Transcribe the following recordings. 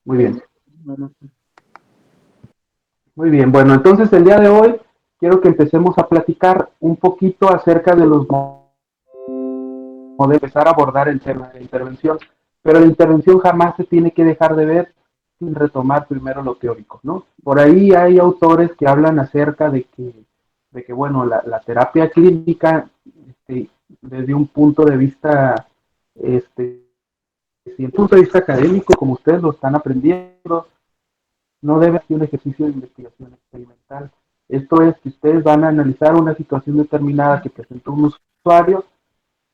Muy bien, No, no. muy bien. Bueno, entonces el día de hoy quiero que empecemos a platicar un poquito acerca de los de empezar a abordar el tema de la intervención, pero la intervención jamás se tiene que dejar de ver sin retomar primero lo teórico, ¿no? Por ahí hay autores que hablan acerca de que bueno, la terapia clínica, desde un punto de vista, desde un punto de vista académico, como ustedes lo están aprendiendo, no debe ser un ejercicio de investigación experimental. Esto es que ustedes van a analizar una situación determinada que presentó un usuario,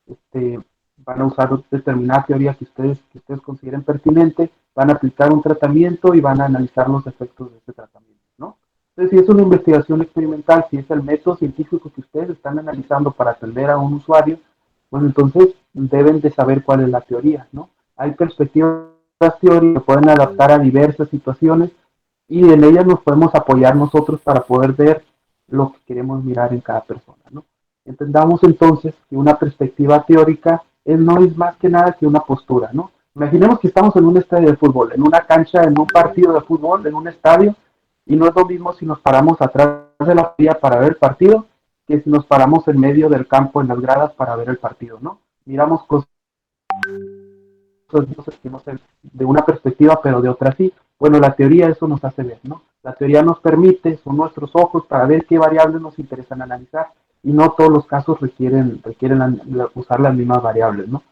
este, van a usar determinada teoría que ustedes consideren pertinente, van a aplicar un tratamiento y van a analizar los efectos de ese tratamiento, ¿no? Entonces, si es una investigación experimental, si es el método científico que ustedes están analizando para atender a un usuario, bueno, entonces deben de saber cuál es la teoría, ¿no? Hay perspectivas teóricas que pueden adaptar a diversas situaciones y en ellas nos podemos apoyar nosotros para poder ver lo que queremos mirar en cada persona, ¿no? Entendamos entonces que una perspectiva teórica no es más que nada que una postura, ¿no? Imaginemos que estamos en un estadio de fútbol, en una cancha, en un partido de fútbol, en un estadio, y no es lo mismo si nos paramos atrás de la vía para ver el partido que si nos paramos en medio del campo en las gradas para ver el partido, ¿no? Miramos cosas que no sé, de una perspectiva, pero de otra sí. Bueno, la teoría eso nos hace ver, ¿no? La teoría nos permite, son nuestros ojos para ver qué variables nos interesan analizar y no todos los casos requieren usar las mismas variables, ¿no?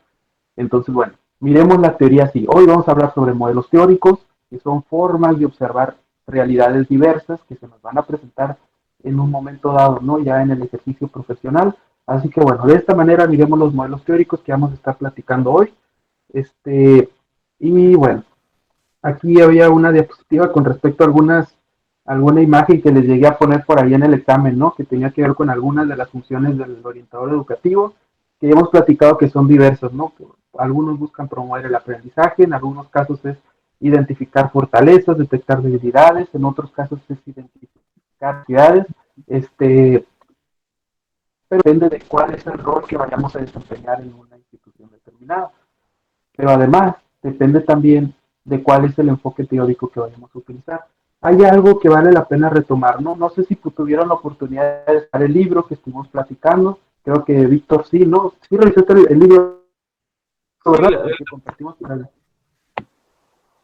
Entonces, bueno, miremos la teoría así. Hoy vamos a hablar sobre modelos teóricos, que son formas de observar realidades diversas que se nos van a presentar en un momento dado, ¿no? Ya en el ejercicio profesional. Así que bueno, de esta manera miremos los modelos teóricos que vamos a estar platicando hoy. Este, y bueno, aquí había una diapositiva con respecto a alguna imagen que les llegué a poner por ahí en el examen, ¿no? Que tenía que ver con algunas de las funciones del orientador educativo, que hemos platicado que son diversas, ¿no? Que algunos buscan promover el aprendizaje, en algunos casos es identificar fortalezas, detectar debilidades, en otros casos es identificar actividades, pero depende de cuál es el rol que vayamos a desempeñar en una institución determinada. Pero además depende también de cuál es el enfoque teórico que vayamos a utilizar. Hay algo que vale la pena retomar, ¿no? No sé si tuvieron la oportunidad de leer el libro que estuvimos platicando, creo que Víctor sí, ¿no? Sí revisaste el libro, Sí, ¿verdad? El que compartimos con él.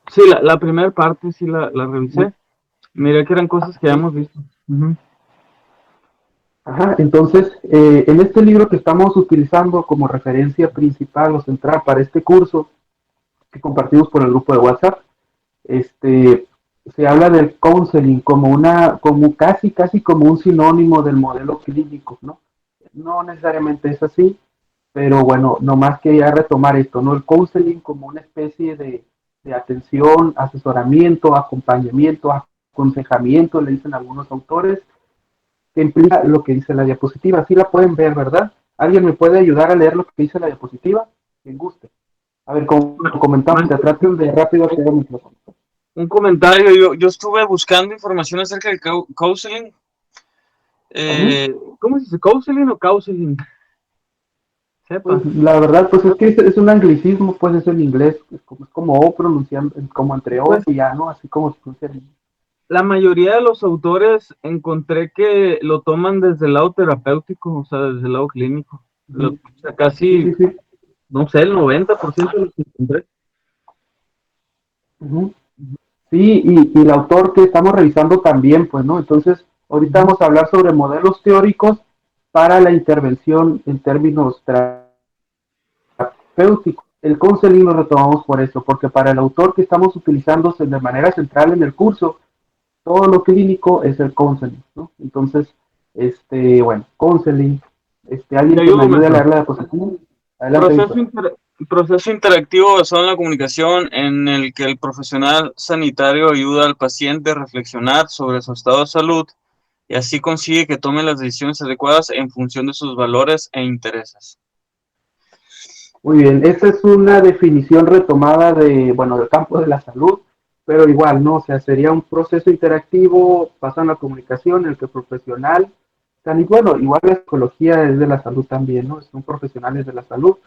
sí, la primera parte sí la Muy, revisé. Miré que eran cosas que ya sí. hemos visto. Ujú. Ajá, entonces, en este libro que estamos utilizando como referencia principal o central para este curso que compartimos por el grupo de WhatsApp, este, se habla del counseling como casi como un sinónimo del modelo clínico, ¿no? No necesariamente es así, pero bueno, nomás quería retomar esto, ¿no? El counseling como una especie de atención, asesoramiento, acompañamiento, aconsejamiento, le dicen algunos autores, que implica lo que dice la diapositiva. Así la pueden ver, ¿verdad? ¿Alguien me puede ayudar a leer lo que dice la diapositiva? Quien guste. A ver, como comentamos, te traten de rápido hacer el micrófono. Un comentario, yo estuve buscando información acerca del counseling. Uh-huh. ¿Cómo se dice? ¿Counseling o counseling? Pues Sepa. la verdad, pues es que es un anglicismo, pues es el inglés, es como O pronunciando, como entre O Pues y A, ¿no? Así como se pronuncia. la mayoría de los autores encontré que lo toman desde el lado terapéutico, o sea, desde el lado clínico. Uh-huh. O sea, Sí, casi, sí, sí. no sé, el 90% de los que encontré. Uh-huh. Sí, y el autor que estamos revisando también, pues, ¿no? Entonces, ahorita Ujú. vamos a hablar sobre modelos teóricos para la intervención en términos terapéuticos. El counseling lo retomamos por eso, porque para el autor que estamos utilizando de manera central en el curso, todo lo clínico es el counseling, ¿no? Entonces, bueno, counseling, Te alguien que me ayudo, ayude a maestro. leer la diapositiva. Adelante, Proceso, Víctor. proceso interactivo basado en la comunicación en el que el profesional sanitario ayuda al paciente a reflexionar sobre su estado de salud y así consigue que tome las decisiones adecuadas en función de sus valores e intereses. Muy bien, esta es una definición retomada bueno, del campo de la salud, pero igual, ¿no? O sea, sería un proceso interactivo basado en la comunicación en el que el profesional, y bueno, igual la psicología es de la salud también, ¿no? Son profesionales de la salud,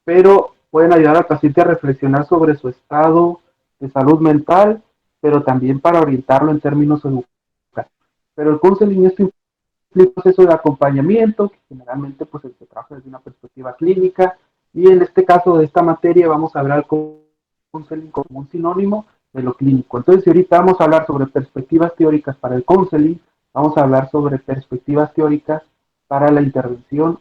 pero pueden ayudar al paciente a reflexionar sobre su estado de salud mental, pero también para orientarlo en términos educativos. Pero el counseling es un proceso de acompañamiento, que generalmente pues se trabaja desde una perspectiva clínica, y en este caso de esta materia vamos a hablar al counseling como un sinónimo de lo clínico. Entonces, si ahorita vamos a hablar sobre perspectivas teóricas para el counseling, vamos a hablar sobre perspectivas teóricas para la intervención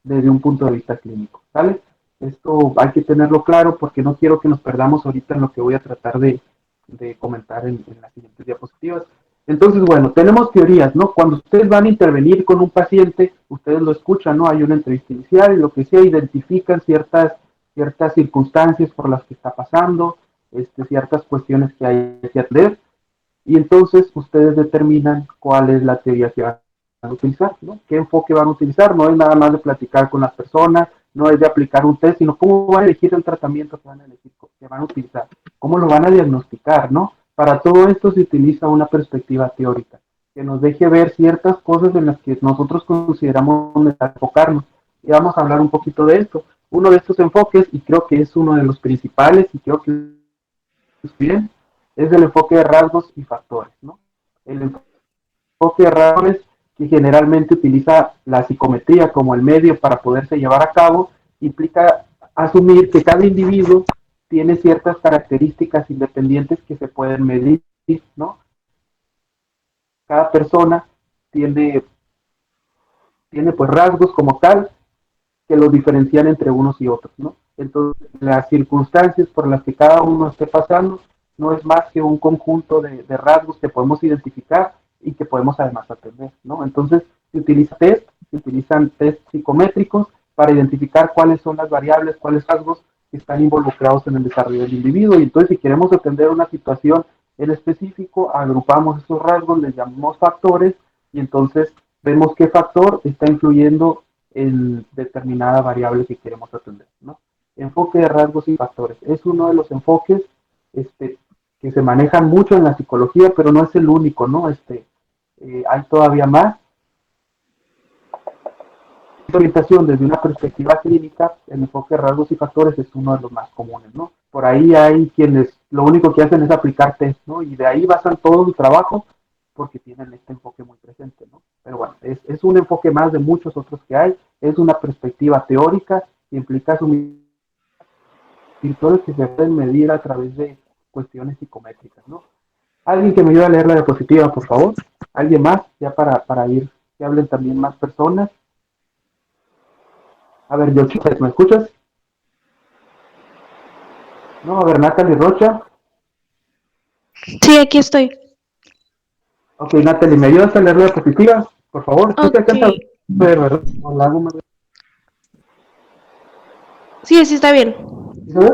desde un punto de vista clínico, ¿sale? Esto hay que tenerlo claro porque no quiero que nos perdamos ahorita en lo que voy a tratar de comentar en las siguientes diapositivas. Entonces, bueno, tenemos teorías, ¿no? Cuando ustedes van a intervenir con un paciente, ustedes lo escuchan, ¿no? Hay una entrevista inicial y lo que sea, identifican ciertas circunstancias por las que está pasando, ciertas cuestiones que hay que atender, y entonces ustedes determinan cuál es la teoría que van a utilizar, ¿no? ¿Qué enfoque van a utilizar? No es nada más de platicar con las personas, no es de aplicar un test, sino cómo van a elegir el tratamiento que van a elegir, que van a utilizar, cómo lo van a diagnosticar, ¿no? Para todo esto se utiliza una perspectiva teórica, que nos deje ver ciertas cosas en las que nosotros consideramos enfocarnos. Y vamos a hablar un poquito de esto. Uno de estos enfoques, y creo que es uno de los principales, y creo que es bien, es el enfoque de rasgos y factores, ¿no? El enfoque de rasgos que generalmente utiliza la psicometría como el medio para poderse llevar a cabo, implica asumir que cada individuo tiene ciertas características independientes que se pueden medir, ¿no? Cada persona tiene, tiene pues rasgos como tal que los diferencian entre unos y otros, ¿no? Entonces, las circunstancias por las que cada uno esté pasando no es más que un conjunto de rasgos que podemos identificar y que podemos además atender, ¿no? Entonces, se utilizan test psicométricos para identificar cuáles son las variables, cuáles rasgos que están involucrados en el desarrollo del individuo. Y entonces, si queremos atender una situación en específico, agrupamos esos rasgos, les llamamos factores, y entonces vemos qué factor está influyendo en determinada variable que queremos atender, ¿no? Enfoque de rasgos y factores. Es uno de los enfoques que se manejan mucho en la psicología, pero no es el único, ¿no? Hay todavía más. La orientación desde una perspectiva clínica, el enfoque de rasgos y factores es uno de los más comunes, ¿no? Por ahí hay quienes lo único que hacen es aplicar test, ¿no? Y de ahí basan todo su trabajo porque tienen este enfoque muy presente, ¿no? Pero bueno, es un enfoque más de muchos otros que hay, es una perspectiva teórica que implica asumir virtudes que se pueden medir a través de cuestiones psicométricas, ¿no? Alguien que me ayude a leer la diapositiva, por favor. Alguien más, ya para ir, que hablen también más personas. A ver, yo, ¿me escuchas? No, a ver, Natalie Rocha. Sí, aquí estoy. Ok, Natalie, ¿me ayudas a leer la diapositiva? Por favor, ¿sí te Ok. alcanza a ver, verdad? Hola, ¿algo más? Sí, sí está bien. ¿Sí se ve?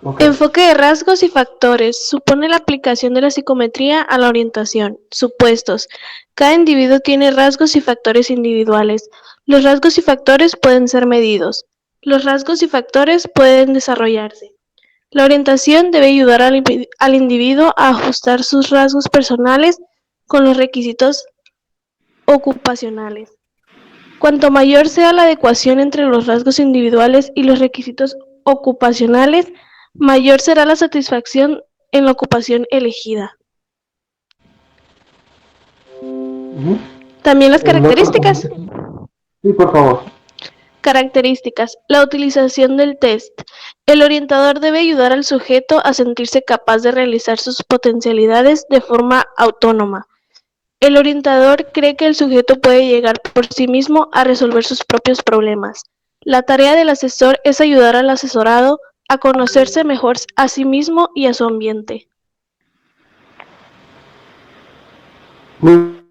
Ok. Enfoque de rasgos y factores. Supone la aplicación de la psicometría a la orientación. Supuestos. Cada individuo tiene rasgos y factores individuales. Los rasgos y factores pueden ser medidos. Los rasgos y factores pueden desarrollarse. La orientación debe ayudar al individuo a ajustar sus rasgos personales con los requisitos ocupacionales. Cuanto mayor sea la adecuación entre los rasgos individuales y los requisitos ocupacionales, mayor será la satisfacción en la ocupación elegida. Uh-huh. También las El otro características. sí, por favor. Características. La utilización del test. El orientador debe ayudar al sujeto a sentirse capaz de realizar sus potencialidades de forma autónoma. El orientador cree que el sujeto puede llegar por sí mismo a resolver sus propios problemas. La tarea del asesor es ayudar al asesorado a conocerse mejor a sí mismo y a su ambiente. Muy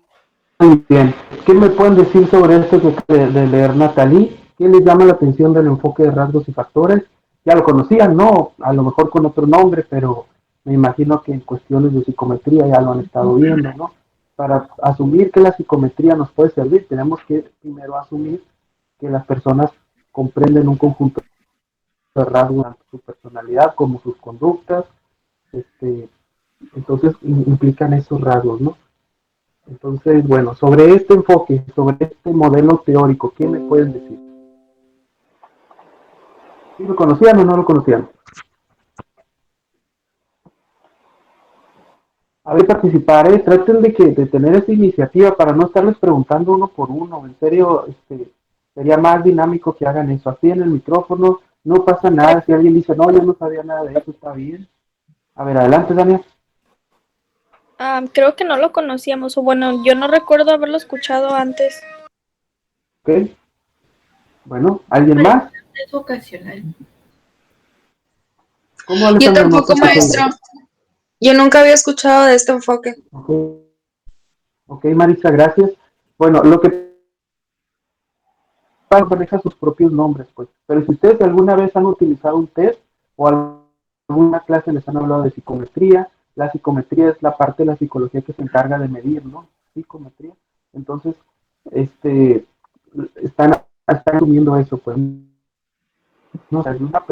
bien. ¿Qué me pueden decir sobre esto de leer Natalie? ¿Qué les llama la atención del enfoque de rasgos y factores? Ya lo conocían, ¿no? A lo mejor con otro nombre, pero me imagino que en cuestiones de psicometría ya lo han estado viendo, ¿no? Para asumir que la psicometría nos puede servir, tenemos que primero asumir que las personas comprenden un conjunto de rasgos, tanto su personalidad como sus conductas, entonces implican esos rasgos, ¿no? Entonces, bueno, sobre este enfoque, sobre este modelo teórico, ¿qué me pueden decir? ¿Sí lo conocían o no lo conocían? A ver, participar, traten de tener esa iniciativa para no estarles preguntando uno por uno. En serio, sería más dinámico que hagan eso. Así en el micrófono, no pasa nada. Si alguien dice, no, yo no sabía nada de eso, está bien. A ver, adelante, Daniel. Creo que no lo conocíamos, o bueno, yo no recuerdo haberlo escuchado antes. Ok. Bueno, ¿alguien más? Es vocacional. ¿Cómo, Yo Alejandro? tampoco, No te escucho maestro. Yo nunca había escuchado de este enfoque. bien. Ok, Marisa, gracias. Bueno, lo que maneja sus propios nombres, pues. Pero si ustedes alguna vez han utilizado un test o alguna clase les han hablado de psicometría, la psicometría es la parte de la psicología que se encarga de medir, ¿no? Psicometría. Entonces, este, están asumiendo eso, pues. No, o sea, una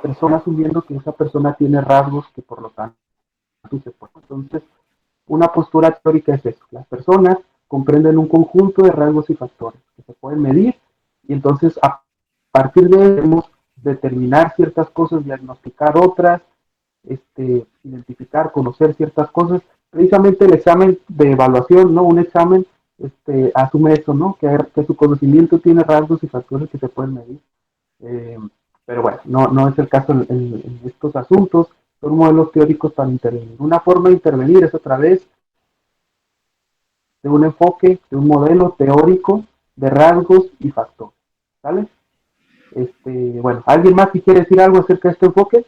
persona asumiendo que esa persona tiene rasgos que por lo tanto se puede. Entonces, una postura teórica es eso. Las personas comprenden un conjunto de rasgos y factores que se pueden medir y entonces a partir de ello debemos determinar ciertas cosas, diagnosticar otras, identificar, conocer ciertas cosas. Precisamente el examen de evaluación, ¿no? Un examen asume eso, ¿no? Que su conocimiento tiene rasgos y factores que se pueden medir. Eh, pero bueno, no es el caso en estos asuntos. Son modelos teóricos para intervenir. Una forma de intervenir es a través de un enfoque, de un modelo teórico de rasgos y factores. ¿Sale? Bueno, ¿alguien más que quiere decir algo acerca de este enfoque?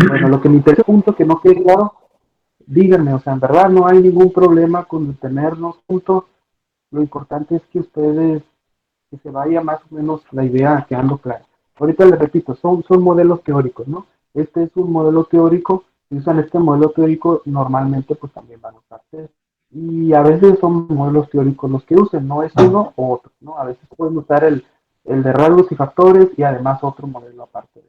Bueno, lo que me interesa, punto que no quede claro, díganme, o sea, en verdad no hay ningún problema con detenernos juntos. Lo importante es que ustedes, que se vaya más o menos la idea quedando clara. Ahorita les repito, son modelos teóricos, ¿no? Este es un modelo teórico, si usan este modelo teórico, normalmente pues también van a usarse. Y a veces son modelos teóricos los que usen, no es uno o otro, ¿no? A veces pueden usar el de rasgos y factores y además otro modelo aparte de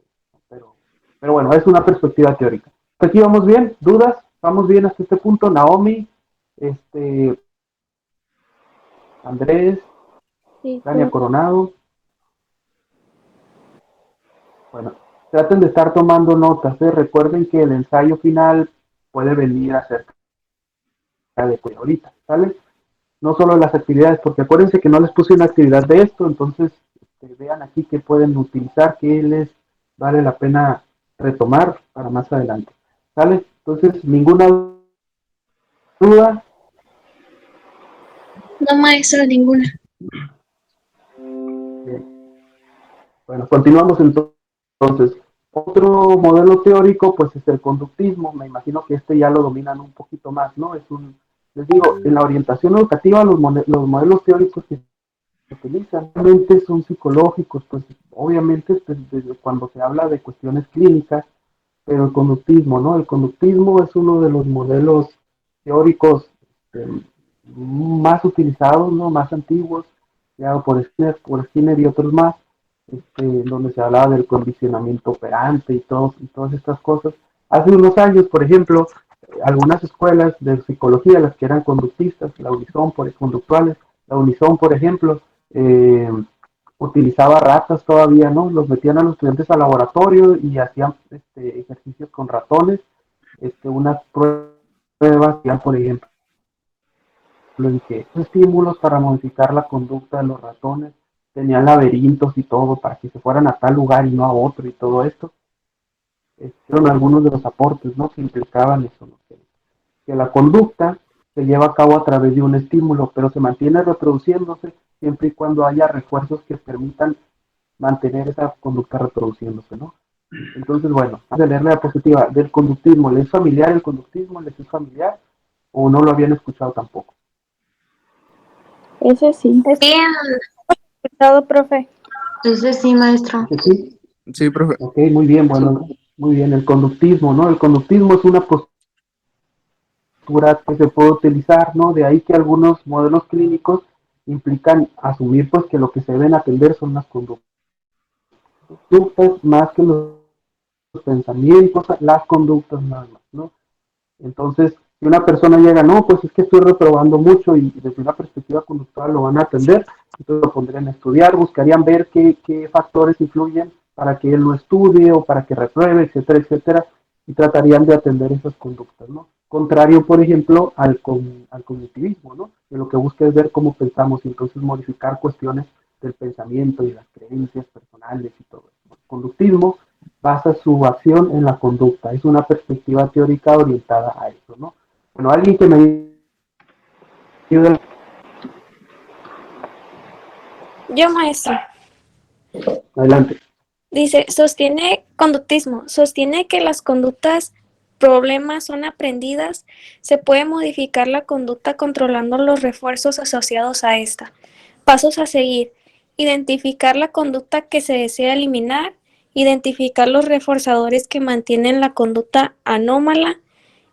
eso. Pero bueno, es una perspectiva teórica. Aquí vamos bien, ¿dudas? ¿Vamos bien hasta este punto? Naomi, Andrés, Sí, Dania Coronado. Bueno, traten de estar tomando notas. Recuerden que el ensayo final puede venir acerca de ahorita, ¿sale? No solo las actividades, porque acuérdense que no les puse una actividad de esto, entonces vean aquí que pueden utilizar, que les vale la pena retomar para más adelante, ¿sale? Entonces, ninguna duda. No, maestro, ninguna. Bien. Bueno, continuamos entonces. Otro modelo teórico, pues es el conductismo. Me imagino que ya lo dominan un poquito más, ¿no? Les digo, en la orientación educativa los modelos teóricos que se utilizan realmente son psicológicos, pues obviamente desde cuando se habla de cuestiones clínicas, pero el conductismo, ¿no? El conductismo es uno de los modelos teóricos más utilizados, ¿no? Más antiguos, creado por Skinner y otros más, donde se hablaba del condicionamiento operante y todas estas cosas. Hace unos años, por ejemplo, algunas escuelas de psicología, las que eran conductistas, la Unison, conductuales, la Unison, por ejemplo, utilizaba ratas todavía, ¿no? Los metían a los estudiantes al laboratorio y hacían ejercicios con ratones, unas pruebas, por ejemplo, en que estímulos para modificar la conducta de los ratones, tenían laberintos y todo para que se fueran a tal lugar y no a otro y todo esto. Fueron algunos de los aportes, ¿no? Que implicaban eso, ¿no? Que la conducta se lleva a cabo a través de un estímulo, pero se mantiene reproduciéndose siempre y cuando haya refuerzos que permitan mantener esa conducta reproduciéndose, ¿no? Entonces, bueno, vamos a leer la diapositiva del conductismo. ¿Les es familiar el conductismo? ¿Les es familiar? ¿O no lo habían escuchado tampoco? Ese sí. Bien. Escuchado, profe. Ese sí, maestro. ¿Sí? Sí, profe. Ok, muy bien, bueno, muy bien. El conductismo, ¿no? El conductismo es una postura que se puede utilizar, ¿no? De ahí que algunos modelos clínicos implican asumir, pues, que lo que se deben atender son las conductas más que los pensamientos, las conductas nada más, ¿no? Entonces, si una persona llega, no, pues es que estoy reprobando mucho y desde una perspectiva conductual lo van a atender, entonces lo pondrían a estudiar, buscarían ver qué factores influyen para que él no estudie o para que repruebe, etcétera, etcétera, y tratarían de atender esas conductas, ¿no? Contrario, por ejemplo, al cognitivismo, ¿no? Que lo que busca es ver cómo pensamos y entonces modificar cuestiones del pensamiento y las creencias personales y todo eso. El conductismo basa su acción en la conducta, es una perspectiva teórica orientada a eso, ¿no? Bueno, alguien que me ayude. Yo, maestro. Adelante. Dice, sostiene que las conductas problemas son aprendidas, se puede modificar la conducta controlando los refuerzos asociados a esta. Pasos a seguir. Identificar la conducta que se desea eliminar, identificar los reforzadores que mantienen la conducta anómala,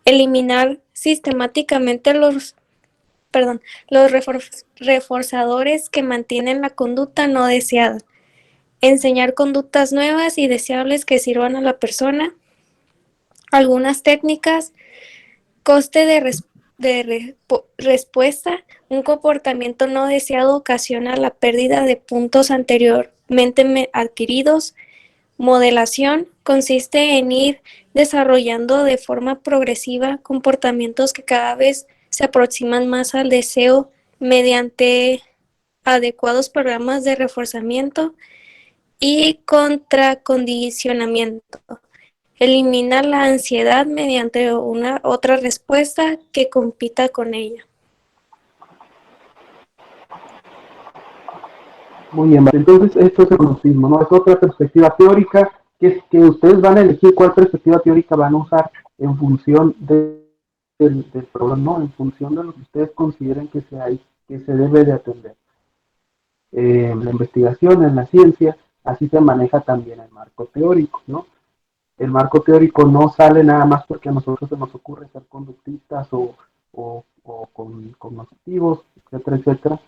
eliminar sistemáticamente los reforzadores que mantienen la conducta no deseada, enseñar conductas nuevas y deseables que sirvan a la persona, algunas técnicas, coste de respuesta, un comportamiento no deseado ocasiona la pérdida de puntos anteriormente adquiridos, modelación, consiste en ir desarrollando de forma progresiva comportamientos que cada vez se aproximan más al deseo mediante adecuados programas de reforzamiento y contracondicionamiento. Elimina la ansiedad mediante una otra respuesta que compita con ella. Muy bien, entonces esto es el conductismo, ¿no? Es otra perspectiva teórica que ustedes van a elegir cuál perspectiva teórica van a usar en función del problema, ¿no? En función de lo que ustedes consideren que se debe de atender. En la investigación, en la ciencia, así se maneja también el marco teórico, ¿no? El marco teórico no sale nada más porque a nosotros se nos ocurre ser conductistas o cognitivos, etcétera, etcétera.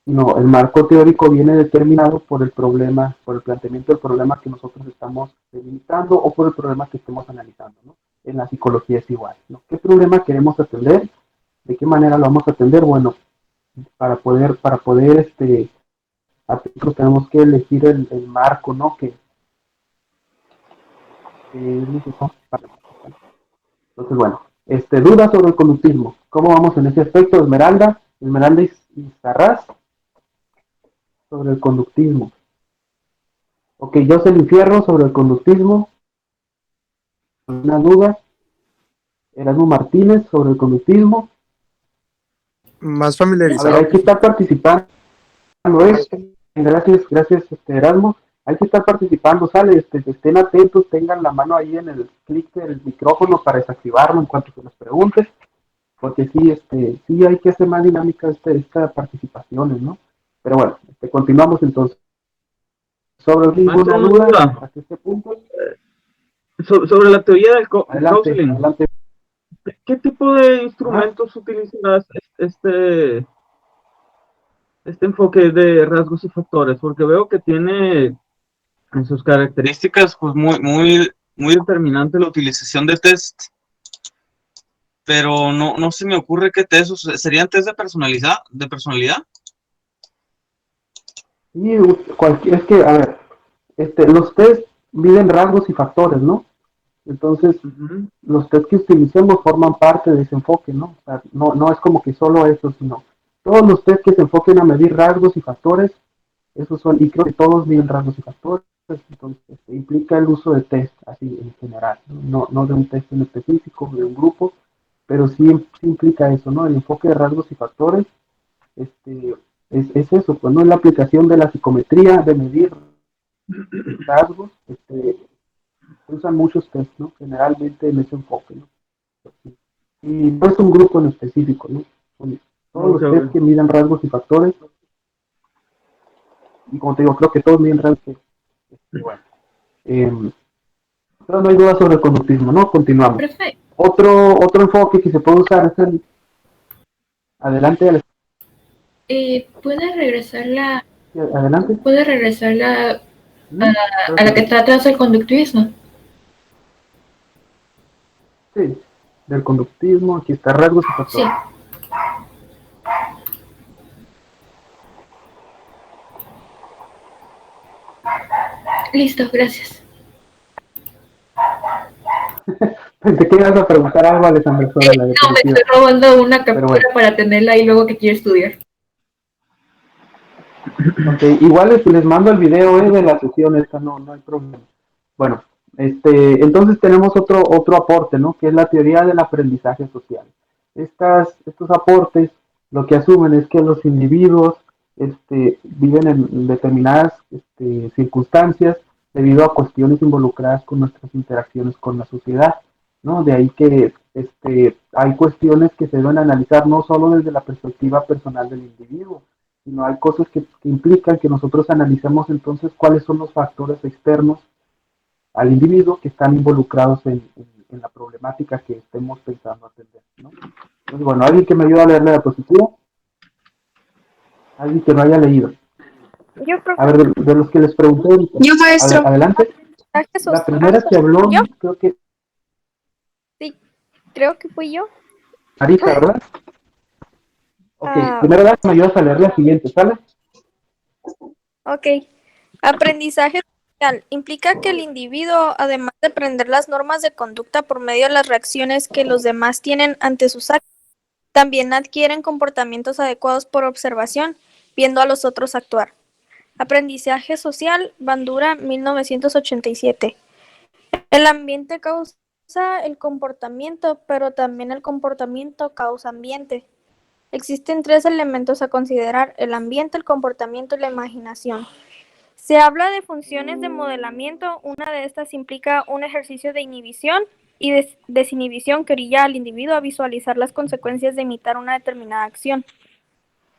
No, el marco teórico viene determinado por el problema, por el planteamiento del problema que nosotros estamos delimitando o por el problema que estemos analizando, ¿no? En la psicología es igual, ¿no? ¿Qué problema queremos atender? ¿De qué manera lo vamos a atender? Bueno, para poder tenemos que elegir el marco, ¿no? Que es necesario. Entonces, bueno, dudas sobre el conductismo. ¿Cómo vamos en ese aspecto? Esmeralda y Sarraz sobre el conductismo. Ok, Jocelyn Fierro sobre el conductismo. ¿Una duda? Erasmo Martínez sobre el conductismo. Más A familiarizado. ver, hay que estar participando. Gracias, Erasmo. Hay que estar participando, sale, estén atentos, tengan la mano ahí en el clic del micrófono para desactivarlo en cuanto se les pregunte, porque sí hay que hacer más dinámica esta participaciones, ¿no? Pero bueno, continuamos entonces. Sobre ninguna duda hasta este punto. Sobre la teoría del Adelante, adelante. ¿Qué tipo de instrumentos utilizarás este enfoque de rasgos y factores? Porque veo que tiene en sus características pues muy determinante la utilización de test, pero no se me ocurre qué test serían test de personalidad. Sí, es que, a ver, los test miden rasgos y factores, ¿no? Entonces, los test que utilicemos forman parte de ese enfoque, ¿no? O sea, no es como que solo eso, sino todos los test que se enfoquen a medir rasgos y factores, esos son, y creo que todos miden rasgos y factores, entonces implica el uso de test, así en general, no de un test en específico, de un grupo, pero sí implica eso, ¿no? El enfoque de rasgos y factores, es eso, pues no es la aplicación de la psicometría, de medir rasgos, se usan muchos test, ¿no? Generalmente en ese enfoque, ¿no? Y no es un grupo en específico, ¿no? Son todos los test que midan rasgos y factores, y como te digo, creo que todos miden rasgos. Bueno, pero no hay duda sobre el conductismo, ¿no? Continuamos. Perfecto. Otro enfoque que se puede usar es el... Adelante. ¿Puede regresar Adelante. a la que trata del conductismo? Sí, del conductismo, aquí está rasgos y factores. Sí. Listo, gracias. Pensé que ibas a preguntar algo, Alessandra, sobre la No, me diapositiva. estoy robando una Pero captura bueno. para tenerla ahí luego que quiero estudiar. Ok, igual les mando el video de la sesión esta, no hay problema. Bueno, entonces tenemos otro aporte, ¿no? Que es la teoría del aprendizaje social. Estos aportes lo que asumen es que los individuos viven en determinadas circunstancias debido a cuestiones involucradas con nuestras interacciones con la sociedad, ¿no? De ahí que hay cuestiones que se deben analizar no solo desde la perspectiva personal del individuo, sino hay cosas que implican que nosotros analicemos entonces cuáles son los factores externos al individuo que están involucrados en la problemática que estemos pensando atender, ¿no? Entonces, bueno, alguien que me ayude a leer la diapositiva, alguien que no haya leído. Yo, profe. A ver, de los que les pregunté ahorita. Yo, maestro. Adelante. Aprendizaje La social. primera que habló, ¿Yo? creo que Sí, creo que fui yo. Marisa, ¿verdad? Ok, Ah, primero me ayudas a leer la siguiente, ¿sale? ok. Aprendizaje social implica que el individuo, además de aprender las normas de conducta por medio de las reacciones que los demás tienen ante sus actos, también adquieren comportamientos adecuados por observación, viendo a los otros actuar. Aprendizaje social, Bandura, 1987. El ambiente causa el comportamiento, pero también el comportamiento causa ambiente. Existen tres elementos a considerar: el ambiente, el comportamiento y la imaginación. Se habla de funciones de modelamiento. Una de estas implica un ejercicio de inhibición y desinhibición que orilla al individuo a visualizar las consecuencias de imitar una determinada acción.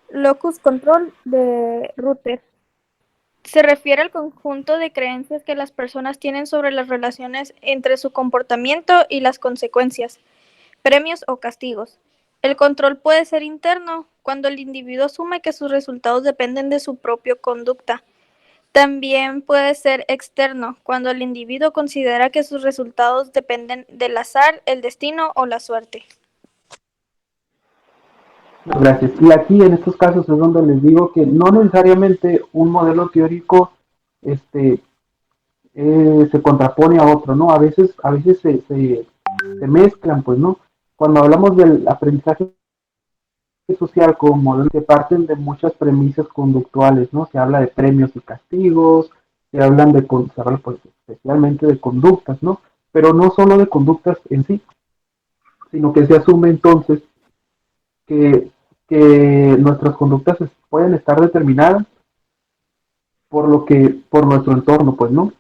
Locus control, de Ruther. Se refiere al conjunto de creencias que las personas tienen sobre las relaciones entre su comportamiento y las consecuencias, premios o castigos. El control puede ser interno, cuando el individuo asume que sus resultados dependen de su propia conducta. También puede ser externo, cuando el individuo considera que sus resultados dependen del azar, el destino o la suerte. Gracias. Y aquí en estos casos es donde les digo que no necesariamente un modelo teórico se contrapone a otro, ¿no? A veces se mezclan, pues, ¿no? Cuando hablamos del aprendizaje social como modelo que parten de muchas premisas conductuales, ¿no? Se habla de premios y castigos, se habla pues, especialmente de conductas, ¿no? Pero no solo de conductas en sí, sino que se asume entonces que, que nuestras conductas pueden estar determinadas por nuestro entorno, pues, ¿no?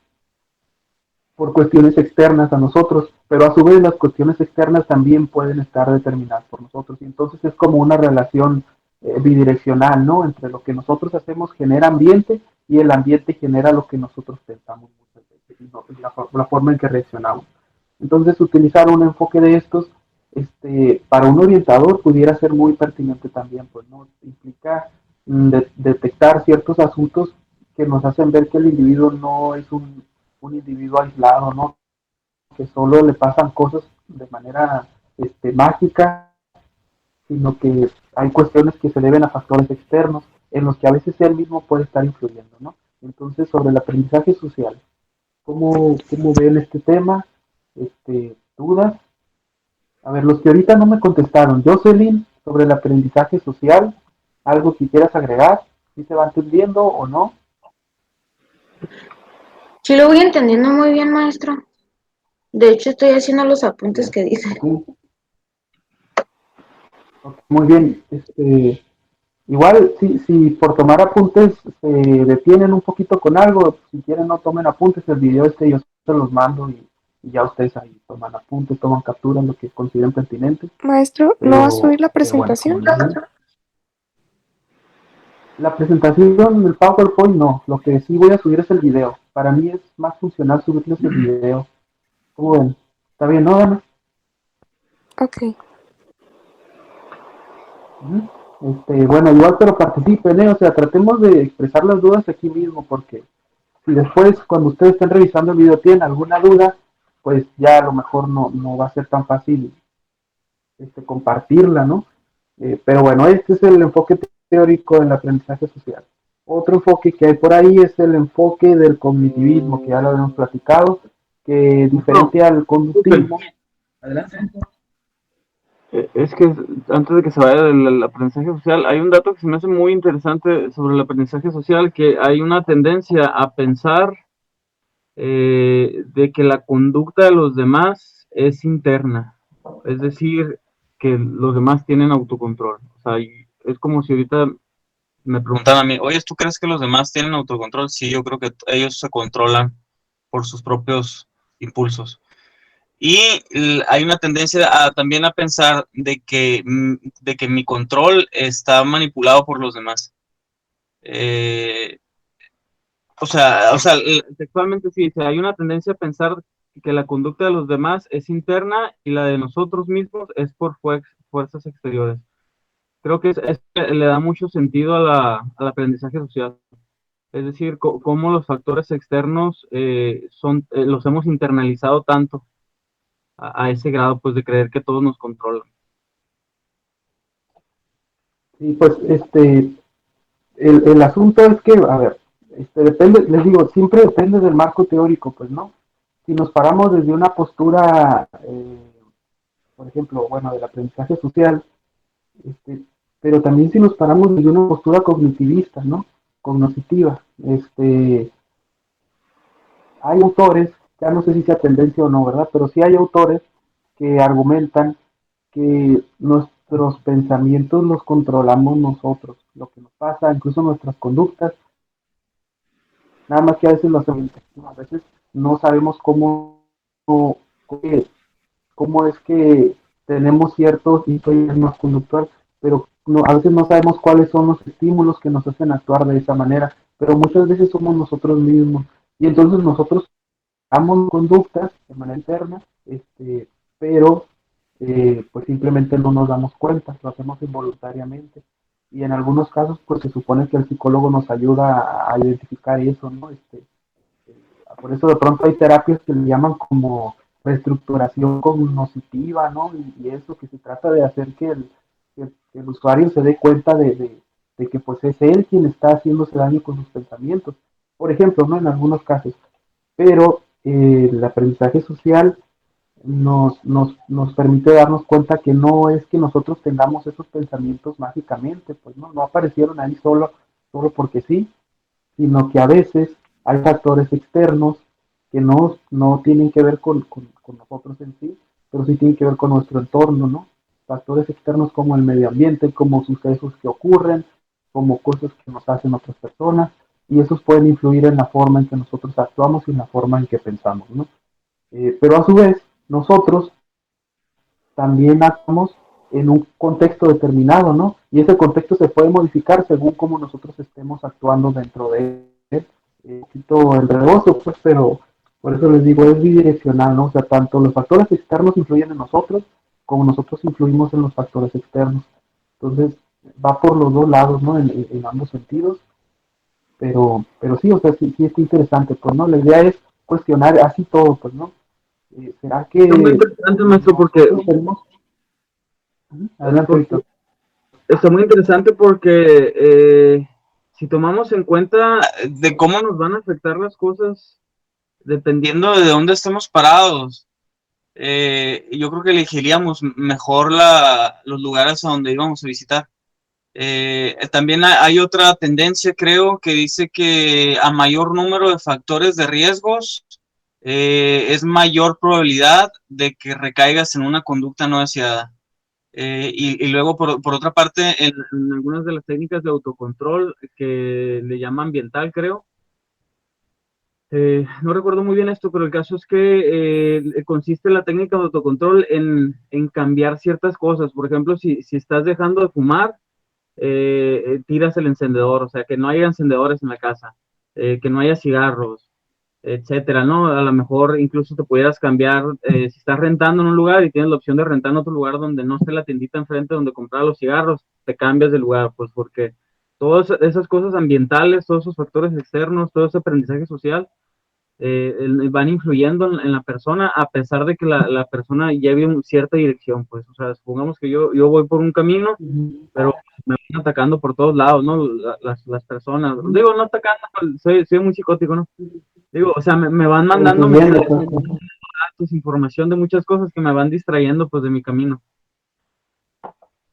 Por cuestiones externas a nosotros, pero a su vez las cuestiones externas también pueden estar determinadas por nosotros. Y entonces es como una relación bidireccional, ¿no? Entre lo que nosotros hacemos genera ambiente y el ambiente genera lo que nosotros pensamos muchas veces, y no, la forma en que reaccionamos. Entonces utilizar un enfoque de estos para un orientador pudiera ser muy pertinente también, pues, ¿no? Implica detectar ciertos asuntos que nos hacen ver que el individuo no es un individuo aislado, ¿no? Que solo le pasan cosas de manera mágica, sino que hay cuestiones que se deben a factores externos en los que a veces él mismo puede estar influyendo, ¿no? Entonces, sobre el aprendizaje social, ¿cómo ven este tema? ¿Dudas? A ver, los que ahorita no me contestaron, Jocelyn, sobre el aprendizaje social, ¿algo que quieras agregar? ¿Sí se va entendiendo o no? Sí lo voy entendiendo muy bien, maestro. De hecho, estoy haciendo los apuntes que dice. Okay, muy bien. Igual, si por tomar apuntes se detienen un poquito con algo, si quieren no tomen apuntes, el video yo se los mando y ya ustedes ahí toman apuntes, toman capturas, lo que consideren pertinente. Maestro, ¿no va a subir la Pero bueno, presentación? la presentación del PowerPoint no, lo que sí voy a subir es el video. Para mí es más funcional subirles el video. ¿Cómo ven? ¿Está bien, no, Ana? Ok. Bueno, igual, pero participen, o sea, tratemos de expresar las dudas aquí mismo, porque si después, cuando ustedes estén revisando el video, tienen alguna duda, pues ya a lo mejor no va a ser tan fácil compartirla, ¿no? Pero bueno, este es el enfoque teórico del aprendizaje social. Otro enfoque que hay por ahí es el enfoque del cognitivismo, que ya lo habíamos platicado, que diferente al conductismo. Adelante. Es que antes de que se vaya del aprendizaje social, hay un dato que se me hace muy interesante sobre el aprendizaje social, que hay una tendencia a pensar de que la conducta de los demás es interna, es decir, que los demás tienen autocontrol. O sea, es como si ahorita me preguntaran a mí, oye, ¿tú crees que los demás tienen autocontrol? Sí, yo creo que ellos se controlan por sus propios impulsos. Y hay una tendencia también a pensar de que mi control está manipulado por los demás. Eh, textualmente sí, hay una tendencia a pensar que la conducta de los demás es interna y la de nosotros mismos es por fuerzas exteriores. Creo que le da mucho sentido al aprendizaje social. Es decir, cómo los factores externos los hemos internalizado tanto a ese grado, pues, de creer que todos nos controlan. Sí, pues el asunto es que, a ver, depende, les digo, siempre depende del marco teórico, pues, ¿no? Si nos paramos desde una postura, por ejemplo, bueno, del aprendizaje social, este, pero también si nos paramos desde una postura cognitivista, ¿no? Cognitiva, hay autores, ya no sé si sea tendencia o no, ¿verdad? Pero sí hay autores que argumentan que nuestros pensamientos los controlamos nosotros, lo que nos pasa, incluso nuestras conductas, nada más que a veces a veces no sabemos cómo, cómo es que tenemos ciertos historias conductuales, pero no, a veces no sabemos cuáles son los estímulos que nos hacen actuar de esa manera, pero muchas veces somos nosotros mismos, y entonces nosotros damos conductas de manera interna, pero pues simplemente no nos damos cuenta, lo hacemos involuntariamente. Y en algunos casos, pues se supone que el psicólogo nos ayuda a identificar eso, ¿no? Por eso de pronto hay terapias que le llaman como reestructuración cognitiva, ¿no? Y eso que se trata de hacer que el usuario se dé cuenta de que pues es él quien está haciéndose daño con sus pensamientos. Por ejemplo, ¿no? En algunos casos. Pero el aprendizaje social nos permite darnos cuenta que no es que nosotros tengamos esos pensamientos mágicamente, pues no aparecieron ahí solo porque sí, sino que a veces hay factores externos que no tienen que ver con nosotros en sí, pero sí tienen que ver con nuestro entorno, ¿no? Factores externos como el medio ambiente, como sucesos que ocurren, como cosas que nos hacen otras personas, y esos pueden influir en la forma en que nosotros actuamos y en la forma en que pensamos, ¿no? Pero a su vez, nosotros también actuamos en un contexto determinado, ¿no? Y ese contexto se puede modificar según cómo nosotros estemos actuando dentro de él. Un poquito enredoso, pues, pero por eso les digo, es bidireccional, ¿no? O sea, tanto los factores externos influyen en nosotros, como nosotros influimos en los factores externos. Entonces, va por los dos lados, ¿no? En ambos sentidos. Pero sí, o sea, sí es interesante, pues, ¿no? La idea es cuestionar así todo, pues, ¿no? ¿Será que Es muy interesante, maestro, porque tenemos... Adelante, Víctor. está muy interesante porque si tomamos en cuenta de cómo nos van a afectar las cosas, dependiendo de dónde estemos parados, yo creo que elegiríamos mejor los lugares a donde íbamos a visitar. También hay otra tendencia, creo, que dice que a mayor número de factores de riesgos, es mayor probabilidad de que recaigas en una conducta no deseada. Y luego, por otra parte, en algunas de las técnicas de autocontrol que le llama ambiental, creo, no recuerdo muy bien esto, pero el caso es que consiste la técnica de autocontrol en cambiar ciertas cosas. Por ejemplo, si estás dejando de fumar, tiras el encendedor, o sea, que no haya encendedores en la casa, que no haya cigarros, etcétera, ¿no? A lo mejor incluso te pudieras cambiar, si estás rentando en un lugar y tienes la opción de rentar en otro lugar donde no esté la tiendita enfrente donde comprar los cigarros, te cambias de lugar, pues porque todas esas cosas ambientales, todos esos factores externos, todo ese aprendizaje social, van influyendo en la persona, a pesar de que la persona ya vive en cierta dirección, pues, o sea, supongamos que yo voy por un camino, pero me van atacando por todos lados, ¿no? Las personas, digo, no atacando, soy muy psicótico, ¿no? Digo, o sea, me van mandando Influyendo, mensajes, pues. datos, información de muchas cosas que me van distrayendo, pues, de mi camino.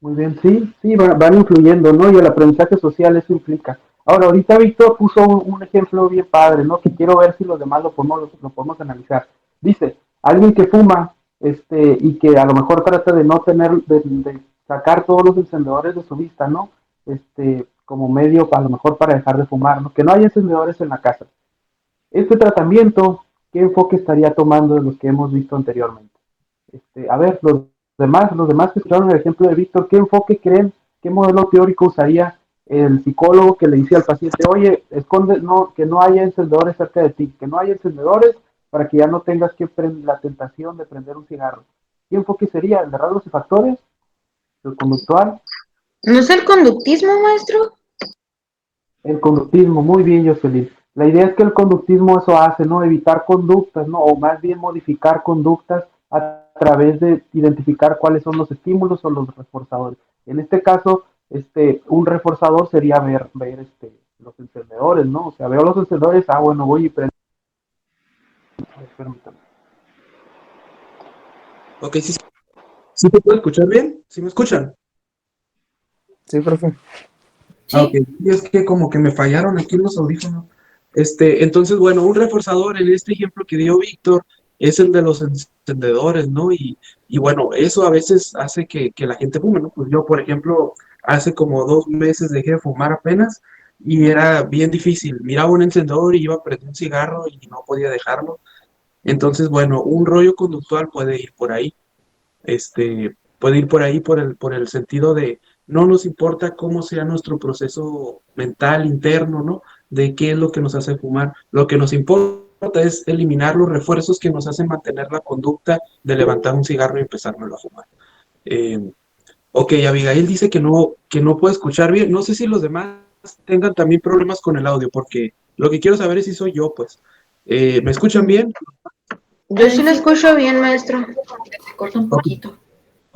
Muy bien, sí, van influyendo, ¿no? Y el aprendizaje social eso implica. Ahora, ahorita Víctor puso un ejemplo bien padre, ¿no? Que quiero ver si los demás lo podemos analizar. Dice, alguien que fuma, y que a lo mejor trata de no tener, de sacar todos los encendedores de su vista, ¿no? Como medio, a lo mejor para dejar de fumar, ¿no? Que no haya encendedores en la casa. Este tratamiento, ¿qué enfoque estaría tomando de los que hemos visto anteriormente? A ver, los demás que escucharon el ejemplo de Víctor, ¿qué enfoque creen, qué modelo teórico usaría el psicólogo que le dice al paciente, oye, esconde, no, que no haya encendedores cerca de ti, que no haya encendedores para que ya no tengas que la tentación de prender un cigarro? ¿Qué enfoque sería? ¿El de rasgos y factores? ¿El conductual? ¿No es el conductismo, maestro? El conductismo, muy bien, Jocelyn. La idea es que el conductismo eso hace, ¿no? Evitar conductas, ¿no? O más bien modificar conductas a través de identificar cuáles son los estímulos o los reforzadores. En este caso, un reforzador sería ver los encendedores, ¿no? O sea, veo los encendedores, bueno, voy y prendo. Permítame. Ok, sí, ¿sí te puedo escuchar bien? ¿Sí me escuchan? Sí, profe. Sí. Ok, y es que como que me fallaron aquí los audífonos. Entonces, bueno, un reforzador en este ejemplo que dio Víctor es el de los encendedores, ¿no? Y bueno, eso a veces hace que la gente fume, ¿no? Pues yo, por ejemplo, hace como 2 meses dejé de fumar apenas y era bien difícil. Miraba un encendedor y iba a prender un cigarro y no podía dejarlo. Entonces, bueno, un rollo conductual puede ir por ahí. Puede ir por ahí por el sentido de no nos importa cómo sea nuestro proceso mental interno, ¿no? De qué es lo que nos hace fumar. Lo que nos importa es eliminar los refuerzos que nos hacen mantener la conducta de levantar un cigarro y empezármelo a fumar. Eh, ok, Abigail dice que no puede escuchar bien. No sé si los demás tengan también problemas con el audio, porque lo que quiero saber es si soy yo, pues. ¿Me escuchan bien? Yo sí lo escucho bien, maestro. Se corta un poquito.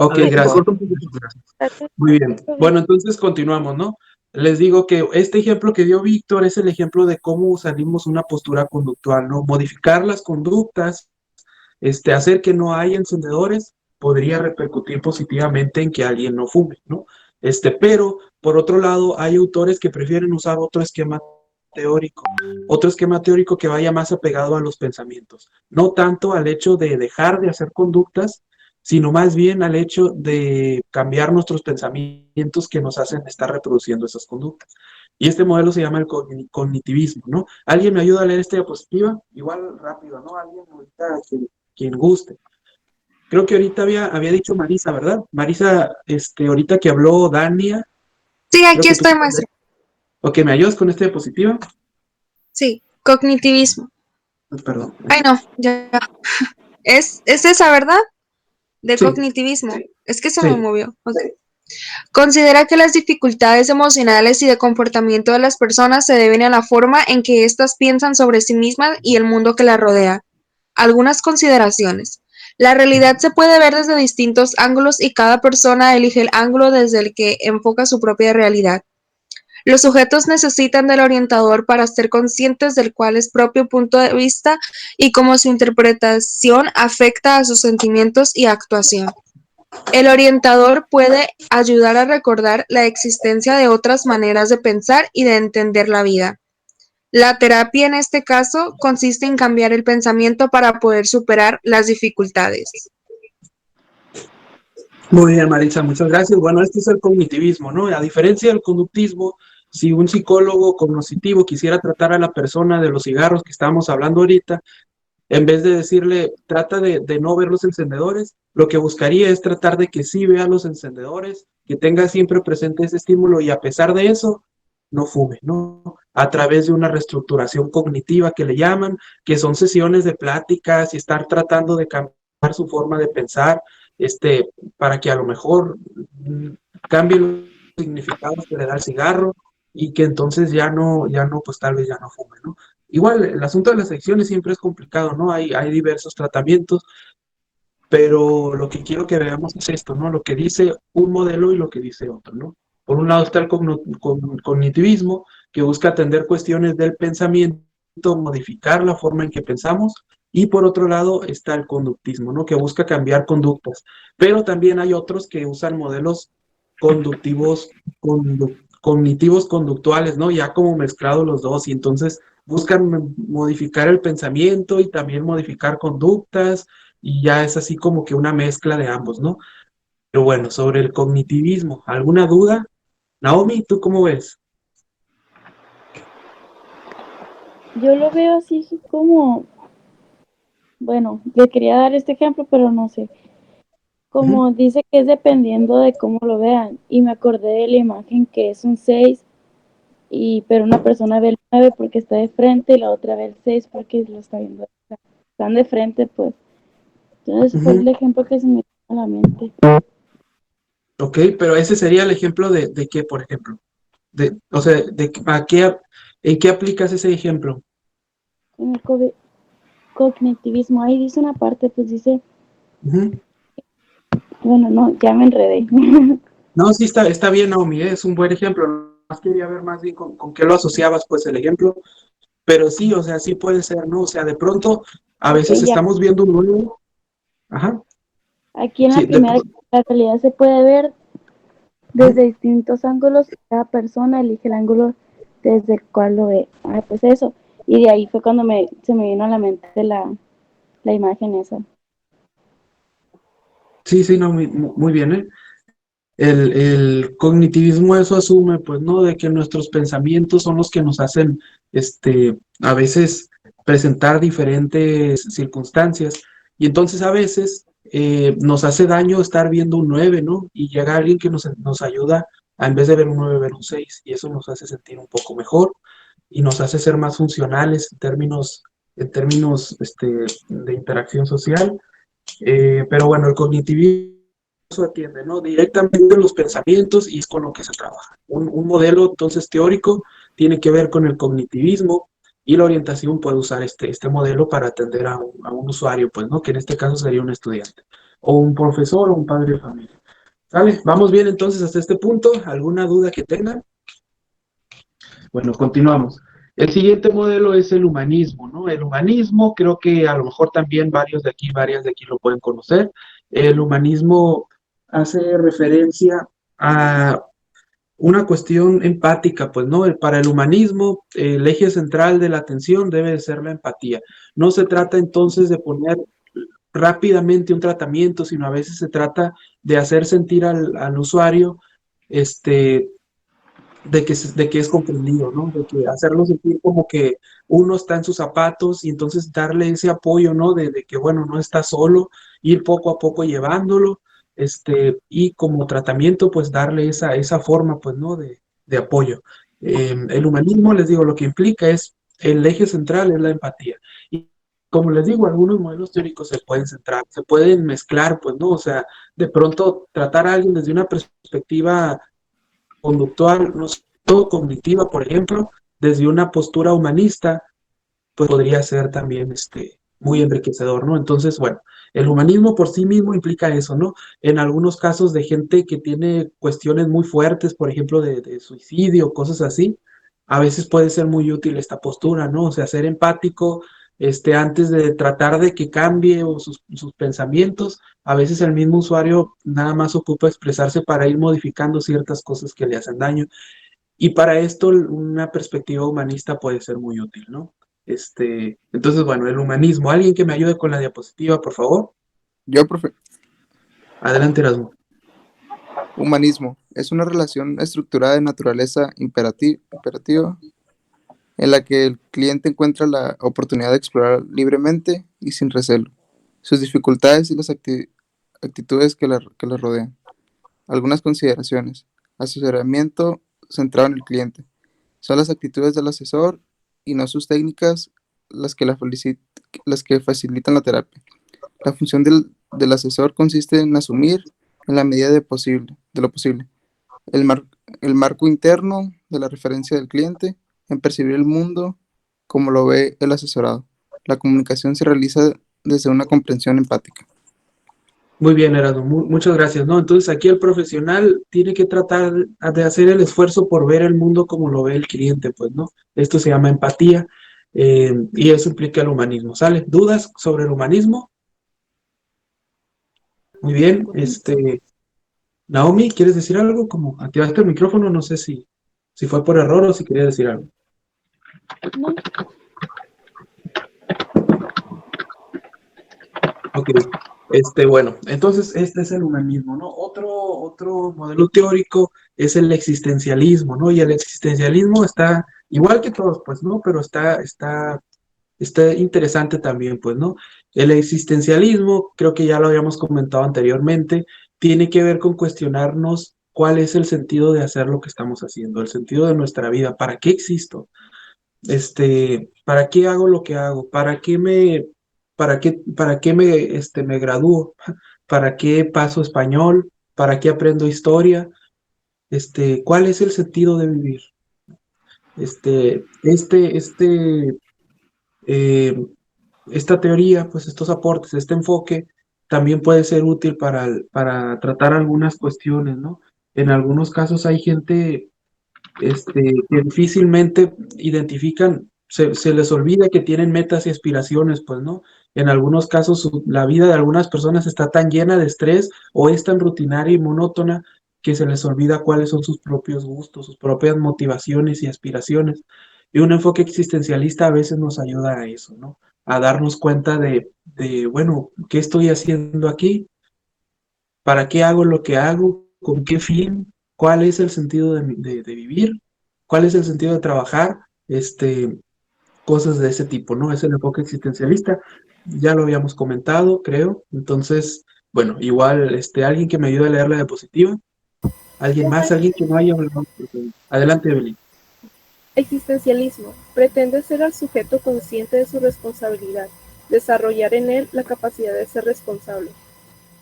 Ok, A ver, gracias. corta un poquito. Muy bien. Bueno, entonces continuamos, ¿no? Les digo que este ejemplo que dio Víctor es el ejemplo de cómo salimos una postura conductual, ¿no? Modificar las conductas, hacer que no haya encendedores, podría repercutir positivamente en que alguien no fume, ¿no? Pero, por otro lado, hay autores que prefieren usar otro esquema teórico que vaya más apegado a los pensamientos, no tanto al hecho de dejar de hacer conductas, sino más bien al hecho de cambiar nuestros pensamientos que nos hacen estar reproduciendo esas conductas. Y este modelo se llama el cognitivismo, ¿no? ¿Alguien me ayuda a leer esta diapositiva? Igual rápido, ¿no? Alguien ahorita quien guste. Creo que ahorita había dicho Marisa, ¿verdad? Marisa, ahorita que habló Dania. Sí, creo aquí que tú- estoy, maestro. Ok, ¿me ayudas con esta diapositiva? Sí, cognitivismo. Perdón. Ay, no, ya. Es esa, ¿verdad? De Sí, cognitivismo. Es que se me sí. movió. Ok. Considera que las dificultades emocionales y de comportamiento de las personas se deben a la forma en que éstas piensan sobre sí mismas y el mundo que las rodea. Algunas consideraciones. La realidad se puede ver desde distintos ángulos y cada persona elige el ángulo desde el que enfoca su propia realidad. Los sujetos necesitan del orientador para ser conscientes del cual es propio punto de vista y cómo su interpretación afecta a sus sentimientos y actuación. El orientador puede ayudar a recordar la existencia de otras maneras de pensar y de entender la vida. La terapia en este caso consiste en cambiar el pensamiento para poder superar las dificultades. Muy bien, Marisa, muchas gracias. Bueno, este es el cognitivismo, ¿no? A diferencia del conductismo, si un psicólogo cognitivo quisiera tratar a la persona de los cigarros que estábamos hablando ahorita, en vez de decirle, trata de no ver los encendedores, lo que buscaría es tratar de que sí vea los encendedores, que tenga siempre presente ese estímulo y a pesar de eso, no fume, ¿no? A través de una reestructuración cognitiva que le llaman, que son sesiones de pláticas y estar tratando de cambiar su forma de pensar, para que a lo mejor cambie los significados que le da el cigarro y que entonces ya no, pues tal vez ya no fume, ¿no? igual, el asunto de las adicciones siempre es complicado, ¿no? Hay diversos tratamientos, pero lo que quiero que veamos es esto, ¿no? Lo que dice un modelo y lo que dice otro, ¿no? Por un lado está el cognitivismo, que busca atender cuestiones del pensamiento, modificar la forma en que pensamos, y por otro lado está el conductismo, ¿no? Que busca cambiar conductas. Pero también hay otros que usan modelos conductivos, cognitivos conductuales, ¿no? Ya como mezclados los dos, y entonces buscan modificar el pensamiento y también modificar conductas, y ya es así como que una mezcla de ambos, ¿no? Pero bueno, sobre el cognitivismo, ¿alguna duda? Naomi, ¿tú cómo ves? Yo lo veo así como, bueno, le quería dar este ejemplo, pero no sé. Ujú. Como dice que es dependiendo de cómo lo vean. Y me acordé de la imagen que es un 6 pero una persona ve el 9 porque está de frente y la otra ve el 6 porque lo está viendo. Están de frente, pues. Entonces fue Ujú. el ejemplo que se me vino a la mente. Ok, pero ese sería el ejemplo de qué, por ejemplo. O sea, ¿en qué aplicas ese ejemplo? En el cognitivismo, ahí dice una parte, pues dice, Ujú. bueno, no, ya me enredé. No, sí, está bien, Naomi, es un buen ejemplo. Más quería ver más bien con qué lo asociabas, pues, el ejemplo. Pero sí, o sea, sí puede ser, ¿no? O sea, de pronto, a Ok, veces ya. estamos viendo un nuevo. Ajá. Aquí en la Sí, primera, la realidad se puede ver ujú. desde distintos ángulos y cada persona elige el ángulo desde el cual lo ve. Ah, pues eso. Y de ahí fue cuando se me vino a la mente la imagen esa. Sí, sí, no, muy bien, ¿eh? El cognitivismo eso asume, pues, ¿no? De que nuestros pensamientos son los que nos hacen, a veces presentar diferentes circunstancias. Y entonces a veces nos hace daño estar viendo un 9, ¿no? Y llega alguien que nos ayuda a, en vez de ver un 9 ver un 6. Y eso nos hace sentir un poco mejor y nos hace ser más funcionales en términos de interacción social. Pero bueno, el cognitivismo eso atiende, ¿no? Directamente los pensamientos y es con lo que se trabaja. Un modelo entonces teórico tiene que ver con el cognitivismo y la orientación puede usar este modelo para atender a un usuario, pues, ¿no? Que en este caso sería un estudiante o un profesor o un padre de familia. ¿Sale? Vamos bien entonces hasta este punto. ¿Alguna duda que tengan? Bueno, continuamos. El siguiente modelo es el humanismo, ¿no? El humanismo, creo que a lo mejor también varias de aquí lo pueden conocer. El humanismo hace referencia a una cuestión empática, pues, ¿no? Para el humanismo, el eje central de la atención debe de ser la empatía. No se trata entonces de poner rápidamente un tratamiento, sino a veces se trata de hacer sentir al usuario, este, de que es comprendido, ¿no? De que hacerlo sentir como que uno está en sus zapatos y entonces darle ese apoyo, ¿no? De que, bueno, no está solo, ir poco a poco llevándolo, y como tratamiento, pues darle esa forma, pues, ¿no? De apoyo. El humanismo, les digo, lo que implica es, el eje central es la empatía. Y como les digo, algunos modelos teóricos se pueden centrar, se pueden mezclar, pues, ¿no? O sea, de pronto tratar a alguien desde una perspectiva conductual, no sé, todo cognitiva, por ejemplo, desde una postura humanista, pues podría ser también muy enriquecedor, ¿no? Entonces, bueno, el humanismo por sí mismo implica eso, ¿no? En algunos casos de gente que tiene cuestiones muy fuertes, por ejemplo, de suicidio, cosas así, a veces puede ser muy útil esta postura, ¿no? O sea, ser empático, antes de tratar de que cambie o sus pensamientos, a veces el mismo usuario nada más ocupa expresarse para ir modificando ciertas cosas que le hacen daño. Y para esto una perspectiva humanista puede ser muy útil, ¿no? Entonces, bueno, el humanismo. ¿Alguien que me ayude con la diapositiva, por favor? Yo, profe, Adelante, Erasmo. humanismo es una relación estructurada de naturaleza imperativa en la que el cliente encuentra la oportunidad de explorar libremente y sin recelo sus dificultades y las actitudes que la rodean. Algunas consideraciones. Asesoramiento centrado en el cliente. Son las actitudes del asesor y no sus técnicas las que facilitan la terapia. La función del asesor consiste en asumir, en la medida de lo posible, el, mar- el marco interno de la referencia del cliente, en percibir el mundo como lo ve el asesorado. La comunicación se realiza desde una comprensión empática. Muy bien, Erasmo, muchas gracias, ¿no? Entonces aquí el profesional tiene que tratar de hacer el esfuerzo por ver el mundo como lo ve el cliente, pues, ¿no? Esto se llama empatía y eso implica el humanismo, ¿sale? ¿Dudas sobre el humanismo? Muy bien, Naomi, ¿quieres decir algo? Como activaste el micrófono, no sé si fue por error o si querías decir algo. No, Ok, bueno, entonces este es el humanismo, ¿no? Otro modelo teórico es el existencialismo, ¿no? Y el existencialismo está, igual que todos, pues, ¿no? Pero está interesante también, pues, ¿no? El existencialismo, creo que ya lo habíamos comentado anteriormente, tiene que ver con cuestionarnos cuál es el sentido de hacer lo que estamos haciendo, el sentido de nuestra vida, ¿para qué existo? ¿Para qué hago lo que hago? ¿Para qué me gradúo? ¿Para qué paso español? ¿Para qué aprendo historia? ¿Cuál es el sentido de vivir? Este, este, este, eh, Esta teoría, pues estos aportes, este enfoque, también puede ser útil para tratar algunas cuestiones, ¿no? En algunos casos hay gente que difícilmente identifican, se les olvida que tienen metas y aspiraciones, pues, ¿no? En algunos casos la vida de algunas personas está tan llena de estrés o es tan rutinaria y monótona que se les olvida cuáles son sus propios gustos, sus propias motivaciones y aspiraciones. Y un enfoque existencialista a veces nos ayuda a eso, ¿no? A darnos cuenta bueno, ¿qué estoy haciendo aquí? ¿Para qué hago lo que hago? ¿Con qué fin? ¿Cuál es el sentido de vivir? ¿Cuál es el sentido de trabajar? Cosas de ese tipo, ¿no? Es el enfoque existencialista. Ya lo habíamos comentado, creo. Entonces, bueno, igual, alguien que me ayude a leer la diapositiva. ¿Alguien más? ¿Alguien que no haya hablado? Adelante, Evelyn. Existencialismo. Pretende ser al sujeto consciente de su responsabilidad, desarrollar en él la capacidad de ser responsable.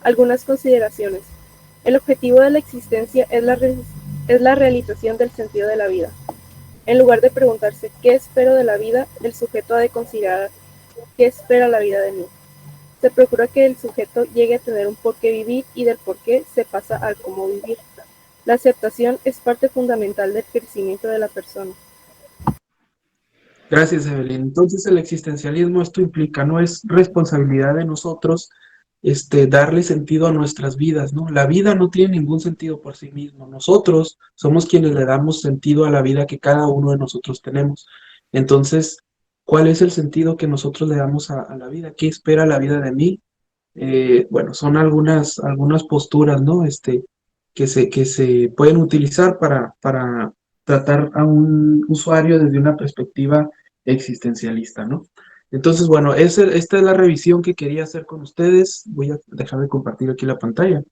Algunas consideraciones. El objetivo de la existencia es la realización del sentido de la vida. En lugar de preguntarse ¿qué espero de la vida?, el sujeto ha de considerar ¿qué espera la vida de mí? Se procura que el sujeto llegue a tener un por qué vivir y del por qué se pasa al cómo vivir. La aceptación es parte fundamental del crecimiento de la persona. Gracias, Evelyn. Entonces, el existencialismo, esto implica, no es responsabilidad de nosotros, darle sentido a nuestras vidas, ¿no? La vida no tiene ningún sentido por sí mismo. Nosotros somos quienes le damos sentido a la vida que cada uno de nosotros tenemos. Entonces, ¿cuál es el sentido que nosotros le damos a la vida? ¿Qué espera la vida de mí? Bueno, son algunas posturas, ¿no? Que se pueden utilizar para tratar a un usuario desde una perspectiva existencialista, ¿no? Entonces, bueno, esta es la revisión que quería hacer con ustedes. Voy a dejar de compartir aquí la pantalla.